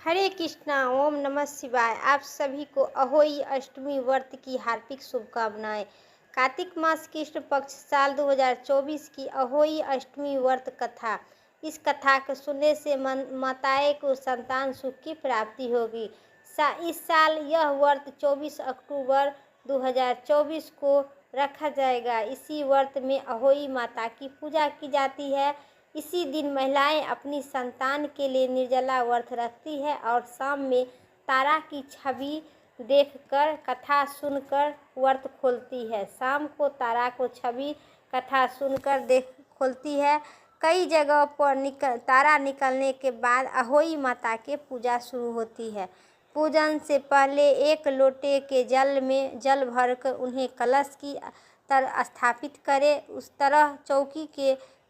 हरे कृष्णा। ओम नमः शिवाय। आप सभी को अहोई अष्टमी व्रत की हार्दिक शुभकामनाएं। कार्तिक मास कृष्ण पक्ष साल 2024 की अहोई अष्टमी व्रत कथा। इस कथा को सुनने से माताएं को संतान सुख की प्राप्ति होगी। इस साल यह व्रत 24 अक्टूबर 2024 को रखा जाएगा। इसी व्रत में अहोई माता की पूजा की जाती है। इसी दिन महिलाएं अपनी संतान के लिए निर्जला व्रत रखती है और शाम में तारा की छवि देखकर कथा सुनकर व्रत खोलती है। शाम को तारा को छवि कथा सुनकर देख खोलती है। कई जगहों पर तारा निकलने के बाद अहोई माता के पूजा शुरू होती है। पूजन से पहले एक लोटे के जल में जल भरकर उन्हें कलश की तरह स्थापित करें। उस तरह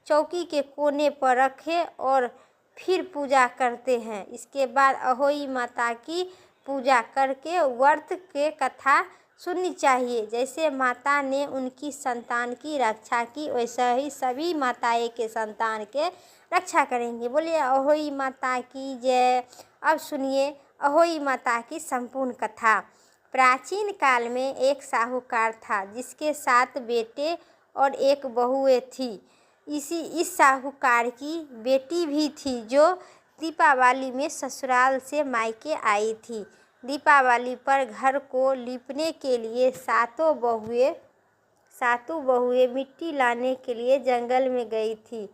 चौकी के कोने पर रखें और फिर पूजा करते हैं। इसके बाद अहोई माता की पूजा करके व्रत के कथा सुननी चाहिए। जैसे माता ने उनकी संतान की रक्षा की, वैसा ही सभी माताएं के संतान के रक्षा करेंगे। बोलिए अहोई माता की जय। अब सुनिए अहोई माता की संपूर्ण कथा। प्राचीन काल में एक साहूकार था जिसके 7 बेटे और एक बहुएं थी। इस साहूकार की बेटी भी थी जो दीपावली में ससुराल से मायके आई थी। दीपावली पर घर को लीपने के लिए सातों बहुएं मिट्टी लाने के लिए जंगल में गई थी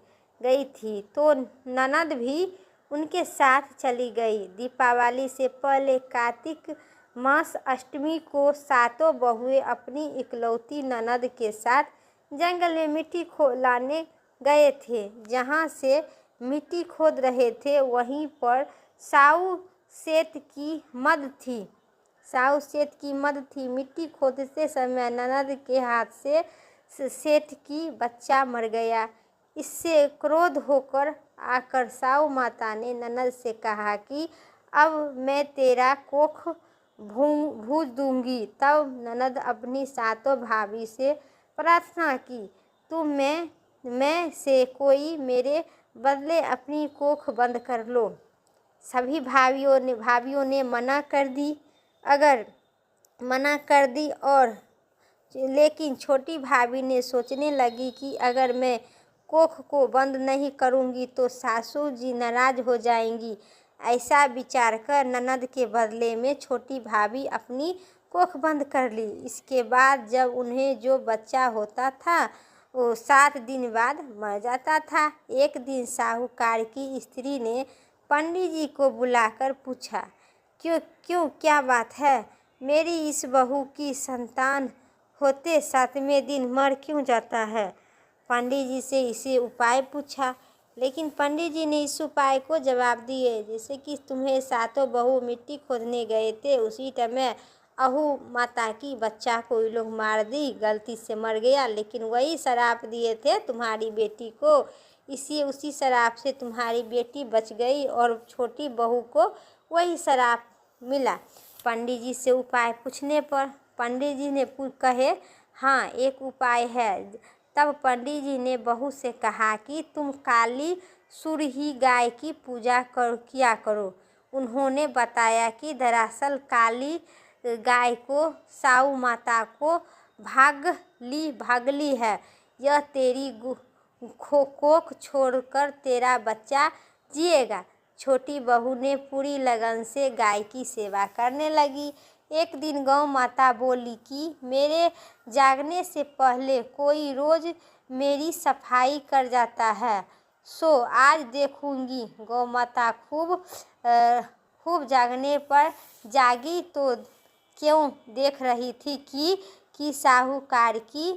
तो ननद भी उनके साथ चली गई। दीपावली से पहले कार्तिक मास अष्टमी को सातों बहुएं अपनी इकलौती ननद के साथ जंगल में मिट्टी लाने गए थे। जहाँ से मिट्टी खोद रहे थे वहीं पर साऊ सेठ की मद थी। मिट्टी खोदते समय ननद के हाथ से सेठ की बच्चा मर गया। इससे क्रोध होकर आकर साऊ माता ने ननद से कहा कि अब मैं तेरा कोख भूज दूंगी। तब ननद अपनी सातों भाभी से प्रार्थना की, तुम मैं से कोई मेरे बदले अपनी कोख बंद कर लो। सभी भाभियों ने मना कर दी और लेकिन छोटी भाभी ने सोचने लगी कि अगर मैं कोख को बंद नहीं करूंगी तो सासू जी नाराज हो जाएंगी। ऐसा विचार कर ननद के बदले में छोटी भाभी अपनी कोख बंद कर ली। इसके बाद जब उन्हें जो बच्चा होता था वो 7 दिन बाद मर जाता था। एक दिन साहूकार की स्त्री ने पंडित जी को बुलाकर पूछा, क्यों क्या बात है? मेरी इस बहू की संतान होते 7वें दिन मर क्यों जाता है? पंडित जी से इसे उपाय पूछा, लेकिन पंडित जी ने इस उपाय को जवाब दिए, जैसे कि तुम्हें सातों बहू मिट्टी खोदने गए थे उसी टाइम अहू माता की बच्चा को ये लोग मार दी, गलती से मर गया, लेकिन वही श्राप दिए थे तुम्हारी बेटी को, उसी श्राप से तुम्हारी बेटी बच गई और छोटी बहू को वही श्राप मिला। पंडित जी से उपाय पूछने पर पंडित जी ने कहे, हाँ एक उपाय है। तब पंडित जी ने बहू से कहा कि तुम काली सुरही गाय की पूजा किया करो। उन्होंने बताया कि दरअसल काली गाय को साऊ माता को भागली है। यह तेरी कोख छोड़कर तेरा बच्चा जिएगा। छोटी बहू ने पूरी लगन से गाय की सेवा करने लगी। एक दिन गौ माता बोली कि मेरे जागने से पहले कोई रोज मेरी सफाई कर जाता है, सो आज देखूंगी। गौ माता खूब जागने पर जागी तो क्यों देख रही थी कि साहूकार की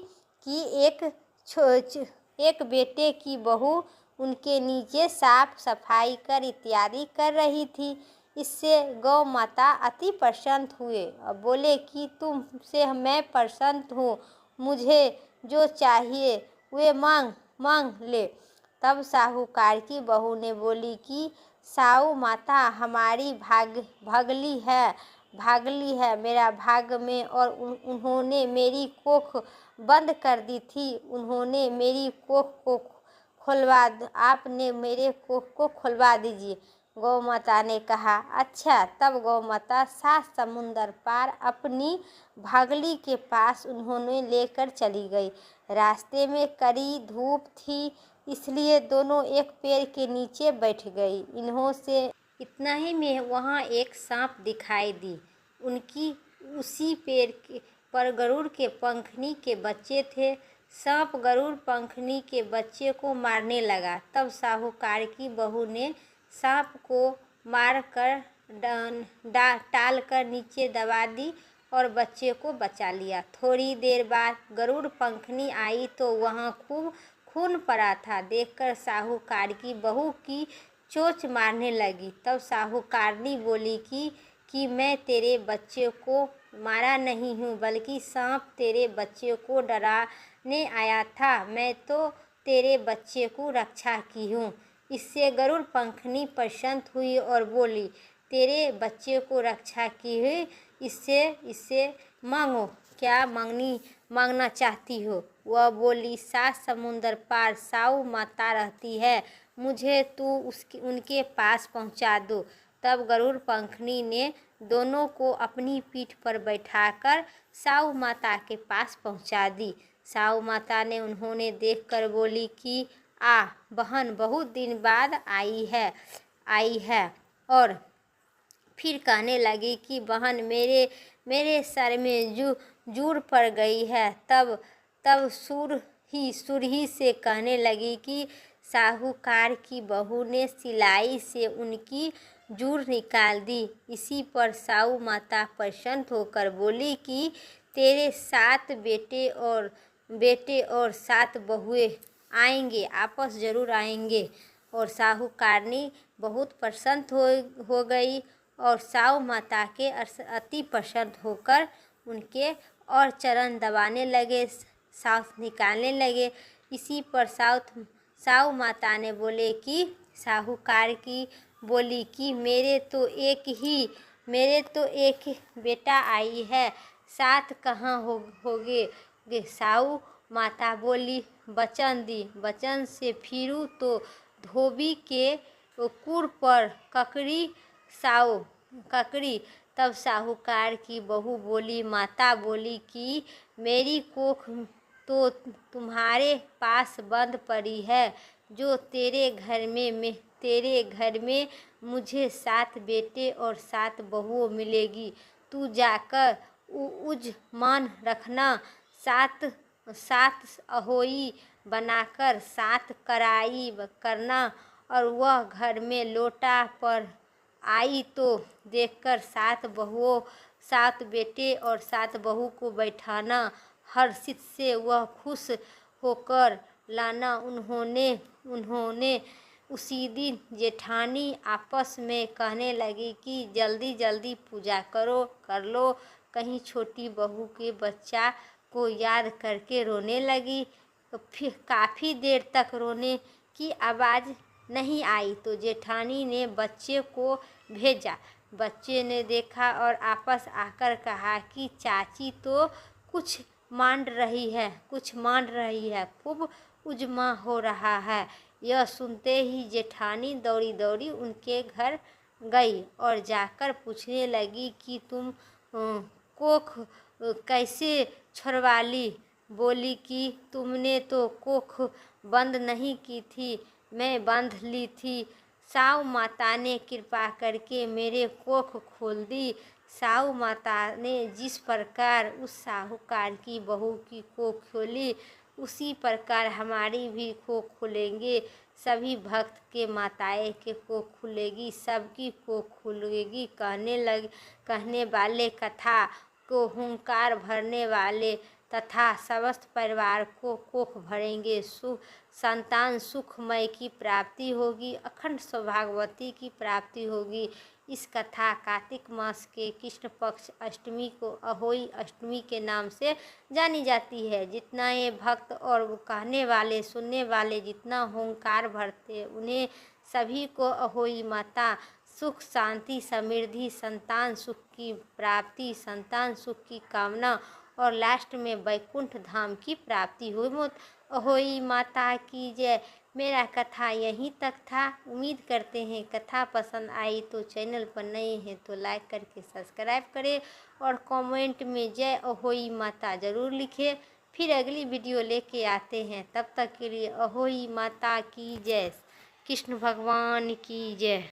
एक बेटे की बहू उनके नीचे साफ सफाई कर इत्यादि कर रही थी। इससे गौ माता अति प्रसन्न हुए और बोले कि तुमसे मैं प्रसन्न हूँ, मुझे जो चाहिए वे मांग ले। तब साहूकार की बहू ने बोली कि साऊ माता हमारी भागली है मेरा भाग में, और उन्होंने मेरी कोख बंद कर दी थी। उन्होंने मेरी कोख को आपने मेरे कोख को खुलवा दीजिए। गौ माता ने कहा। अच्छा। तब गौ माता 7 समुंदर पार अपनी भागली के पास उन्होंने लेकर चली गई। रास्ते में कड़ी धूप थी, इसलिए दोनों एक पेड़ के नीचे बैठ गई। इन्हों से इतना ही में वहाँ एक सांप दिखाई दी। उनकी उसी पेड़ पर गरुड़ के पंखनी के बच्चे थे। सांप गरुड़ पंखनी के बच्चे को मारने लगा। तब साहूकार की बहू ने सांप को मारकर टाल कर नीचे दबा दी और बच्चे को बचा लिया। थोड़ी देर बाद गरुड़ पंखनी आई तो वहाँ खूब खून पड़ा था। देखकर साहूकार की बहू की चोंच मारने लगी। तब साहूकारनी बोली कि मैं तेरे बच्चे को मारा नहीं हूँ, बल्कि सांप तेरे बच्चे को डराने आया था। मैं तो तेरे बच्चे को रक्षा की हूँ। इससे गरुड़ पंखनी प्रसन्न हुई और बोली, तेरे बच्चे को रक्षा की हुई, इससे मांगो, क्या मांगना चाहती हो? वह बोली, 7 समुंदर पार साऊ माता रहती है, मुझे तू उनके पास पहुंचा दो। तब गरुड़ पंखनी ने दोनों को अपनी पीठ पर बैठाकर साऊ माता के पास पहुंचा दी। साऊ माता ने उन्होंने देखकर बोली कि बहन बहुत दिन बाद आई है। और फिर कहने लगी कि बहन मेरे सर में जूर पड़ गई है। तब सुरही से कहने लगी कि साहूकार की बहू ने सिलाई से उनकी जूर निकाल दी। इसी पर साऊ माता प्रसन्न होकर बोली कि तेरे 7 बेटे और 7 बहुएं आएंगे, आपस जरूर आएंगे। और साहूकारनी बहुत प्रसन्न हो गई और साऊ माता के अति प्रसन्न होकर उनके और चरण दबाने लगे, सांस निकालने लगे। इसी पर साऊ माता ने बोले कि साहूकार की बोली कि मेरे तो एक बेटा आई है, 7 कहाँ होगे? साऊ माता बोली, बचन से फिरू तो धोबी के कुर पर ककड़ी। तब साहूकार की बहू बोली, माता बोली कि मेरी कोख तो तुम्हारे पास बंद पड़ी है, जो तेरे घर में मुझे 7 बेटे और 7 बहुओं मिलेगी। तू जाकर उजमान रखना, 7 अहोई बनाकर 7 कड़ाई करना, और वह घर में लोटा पर आई तो देखकर 7 बहुओं, 7 बेटे और 7 बहू को बैठाना, हर्षित से वह खुश होकर लाना। उन्होंने उसी दिन जेठानी आपस में कहने लगी कि जल्दी पूजा कर लो। कहीं छोटी बहू के बच्चा को याद करके रोने लगी। तो फिर काफ़ी देर तक रोने की आवाज़ नहीं आई तो जेठानी ने बच्चे को भेजा। बच्चे ने देखा और आपस आकर कहा कि चाची तो कुछ मान रही है, खूब उजमा हो रहा है। यह सुनते ही जेठानी दौड़ी उनके घर गई और जाकर पूछने लगी कि तुम कोख कैसे छुड़वा ली? बोली कि तुमने तो कोख बंद नहीं की थी, मैं बांध ली थी। साऊ माता ने कृपा करके मेरे कोख खोल दी। साऊ माता ने जिस प्रकार उस साहूकार की बहू की कोख खोली, उसी प्रकार हमारी भी कोख खुलेंगे। सभी भक्त के माताएं के कोख खुलेगी, सबकी कोख खुलेगी। कहने वाले कथा को हुंकार भरने वाले तथा समस्त परिवार को कोख भरेंगे। संतान सुखमय की प्राप्ति होगी, अखंड सौभाग्यवती की प्राप्ति होगी। इस कथा कार्तिक मास के कृष्ण पक्ष अष्टमी को अहोई अष्टमी के नाम से जानी जाती है। जितना ये भक्त और कहने वाले सुनने वाले जितना हुंकार भरते उन्हें सभी को अहोई माता सुख शांति समृद्धि, संतान सुख की प्राप्ति, संतान सुख की कामना और लास्ट में वैकुंठ धाम की प्राप्ति हुई। अहोई माता की जय। मेरा कथा यहीं तक था। उम्मीद करते हैं कथा पसंद आई तो चैनल पर नए हैं तो लाइक करके सब्सक्राइब करें और कमेंट में जय अहोई माता ज़रूर लिखें। फिर अगली वीडियो लेके आते हैं, तब तक के लिए अहोई माता की जय, कृष्ण भगवान की जय।